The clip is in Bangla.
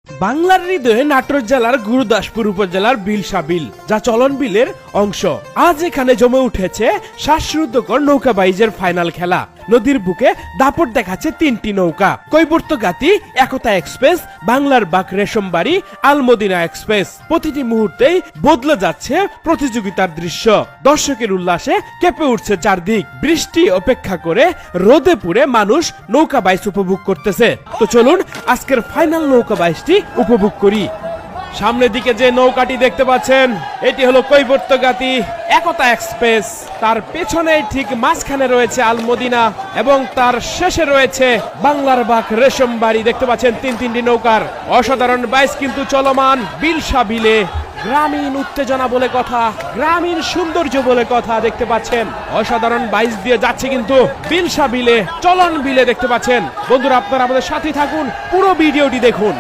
বাংলার হৃদয়ে নাটোর জেলার গুরুদাসপুর উপজেলার বিলসা বিল, যা চলন বিলের অংশ। আজ এখানে জমে উঠেছে শ্বাসরুদ্ধকর নৌকা বাইজের ফাইনাল খেলা। নদীর বুকে দাপট দেখাচ্ছে তিনটি নৌকা, কৈবর্তগাতী, একতা এক্সপ্রেস, বাংলার বাক রেশমবাড়ি, আলমদিনা এক্সপ্রেস। প্রতিটি মুহূর্তেই বদলে যাচ্ছে প্রতিযোগিতার দৃশ্য। দর্শকের উল্লাসে কেঁপে উঠছে চারদিক। বৃষ্টি অপেক্ষা করে রোদে পুড়ে মানুষ নৌকা বাইচ উপভোগ করতেছে। তো চলুন আজকের ফাইনাল নৌকা বাইচটি উপভোগ করি। সামনের দিকে যে নৌকাটি দেখতে পাচ্ছেন, এটি হলো কৈবর্তগাতী একতা এক্সপ্রেস। তার পেছনে ঠিক মাঝখানে রয়েছে আলমদিনা এবং তার শেষে রয়েছে বাংলার বাক রেশমবাড়ি। দেখতে পাচ্ছেন তিনটি নৌকার অসাধারণ বাইচ কিন্তু চলমান বিলসা বিলে। গ্রামীণ উত্তেজনা বলে কথা, গ্রামীণ সৌন্দর্য বলে কথা। দেখতে পাচ্ছেন অসাধারণ বাইচ দিয়ে যাচ্ছে কিন্তু বিলসা বিলে, চলন বিলে। দেখতে পাচ্ছেন বন্ধুরা, আপনারা আমাদের সাথে থাকুন, পুরো ভিডিওটি দেখুন।